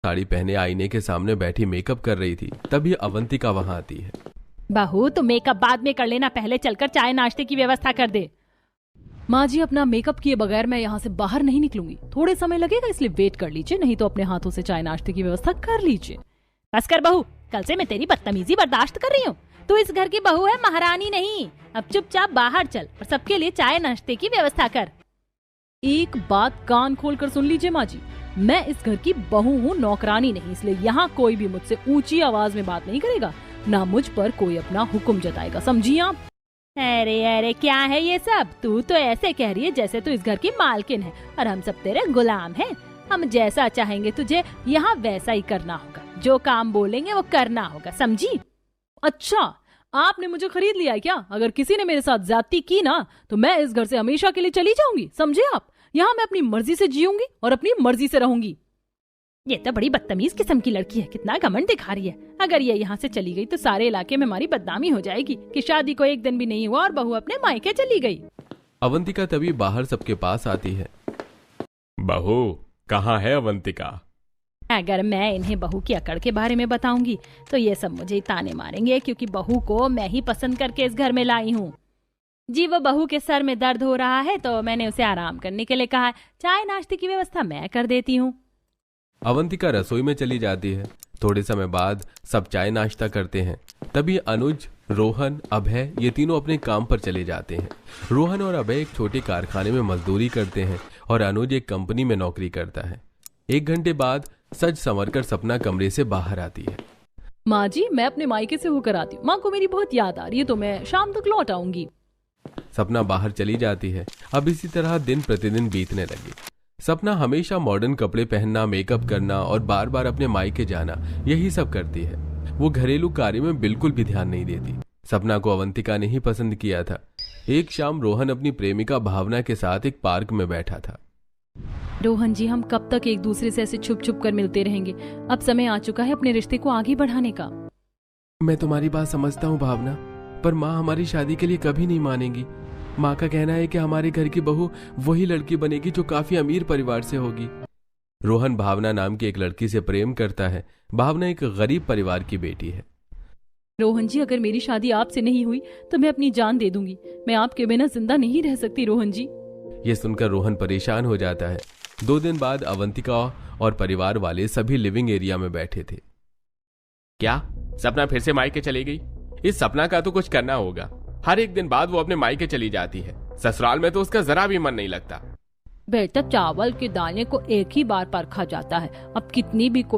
साड़ी पहने आईने के सामने बैठी मेकअप कर रही थी, तभी अवंतिका वहां आती है। बहू तो मेकअप बाद में कर लेना, पहले चलकर चाय नाश्ते की व्यवस्था कर दे। माँ जी, अपना मेकअप किए बगैर मैं यहाँ से बाहर नहीं निकलूंगी। थोड़े समय लगेगा, इसलिए वेट कर लीजिए, नहीं तो अपने हाथों से चाय नाश्ते की व्यवस्था कर लीजिए। बस कर बहू, कल से मैं तेरी बदतमीजी बर्दाश्त कर रही हूँ। तू इस घर की बहू है, महारानी नहीं। अब चुपचाप बाहर चल और सबके लिए चाय नाश्ते की व्यवस्था कर। एक बात कान खोलकर सुन लीजिए माँ जी, मैं इस घर की बहू हूँ, नौकरानी नहीं। इसलिए यहाँ कोई भी मुझसे ऊंची आवाज में बात नहीं करेगा, ना मुझ पर कोई अपना हुक्म जताएगा, समझी आप? अरे अरे, क्या है ये सब? तू तो ऐसे कह रही है जैसे तू इस घर की मालकिन है और हम सब तेरे गुलाम हैं। हम जैसा चाहेंगे तुझे यहाँ वैसा ही करना होगा, जो काम बोलेंगे वो करना होगा, समझी? अच्छा, आपने मुझे खरीद लिया है क्या? अगर किसी ने मेरे साथ ज्यादती की ना तो मैं इस घर से हमेशा के लिए चली जाऊंगी, समझे आप? यहाँ मैं अपनी मर्जी से जीऊंगी और अपनी मर्जी से रहूंगी। ये तो बड़ी बदतमीज किस्म की लड़की है, कितना घमंड दिखा रही है। अगर ये यहाँ से चली गई तो सारे इलाके में हमारी बदनामी हो जाएगी कि शादी को एक दिन भी नहीं हुआ और बहू अपने मायके चली गई। अवंतिका तभी बाहर सबके पास आती है। बहू, कहाँ है अवंतिका? अगर मैं इन्हें बहू की अकड़ के बारे में बताऊंगी तो ये सब मुझे ताने मारेंगे, क्योंकि बहू को मैं ही पसंद करके इस घर में लाई हूँ। जी, वो बहू के सर में दर्द हो रहा है तो मैंने उसे आराम करने के लिए कहा। चाय नाश्ते की व्यवस्था मैं कर देती हूँ। अवंतिका रसोई में चली जाती है। थोड़े समय बाद सब चाय नाश्ता करते हैं। तभी अनुज, रोहन, अभय ये तीनों अपने काम पर चले जाते हैं। रोहन और अभय एक छोटे कारखाने में मजदूरी करते हैं और अनुज एक कंपनी में नौकरी करता है। 1 घंटे बाद सज संवरकर सपना कमरे से बाहर आती है। माँ जी, मैं अपने मायके से होकर आती हूँ। माँ को मेरी बहुत याद आ रही है, तो मैं शाम तक लौट आऊंगी। सपना बाहर चली जाती है। अब इसी तरह दिन प्रतिदिन बीतने लगे। सपना हमेशा मॉडर्न कपड़े पहनना, मेकअप करना और बार बार अपने मायके जाना, यही सब करती है। वो घरेलू कार्य में बिल्कुल भी ध्यान नहीं देती। सपना को अवंतिका ने ही पसंद किया था। एक शाम रोहन अपनी प्रेमिका भावना के साथ एक पार्क में बैठा था। रोहन जी, हम कब तक एक दूसरे से ऐसे छुप छुप कर मिलते रहेंगे? अब समय आ चुका है अपने रिश्ते को आगे बढ़ाने का। मैं तुम्हारी बात समझता हूँ भावना, पर माँ हमारी शादी के लिए कभी नहीं मानेंगी। माँ का कहना है कि हमारे घर की बहू वही लड़की बनेगी जो काफी अमीर परिवार से होगी। रोहन भावना नाम की एक लड़की से प्रेम करता है। भावना एक गरीब परिवार की बेटी है। रोहन जी, अगर मेरी शादी आपसे नहीं हुई तो मैं अपनी जान दे दूंगी। मैं आपके बिना जिंदा नहीं रह सकती रोहन जी। ये सुनकर रोहन परेशान हो जाता है। 2 दिन बाद अवंतिका और परिवार वाले सभी लिविंग एरिया में बैठे थे। क्या सपना फिर से मायके चली गई? इस सपना का तो कुछ करना होगा। हर एक दिन बाद वो अपने मायके चली जाती है। ससुराल में तो उसका जरा भी मन नहीं लगता। बेटा, चावल के दाने को एक ही बार परखा जाता है। अब कितनी भी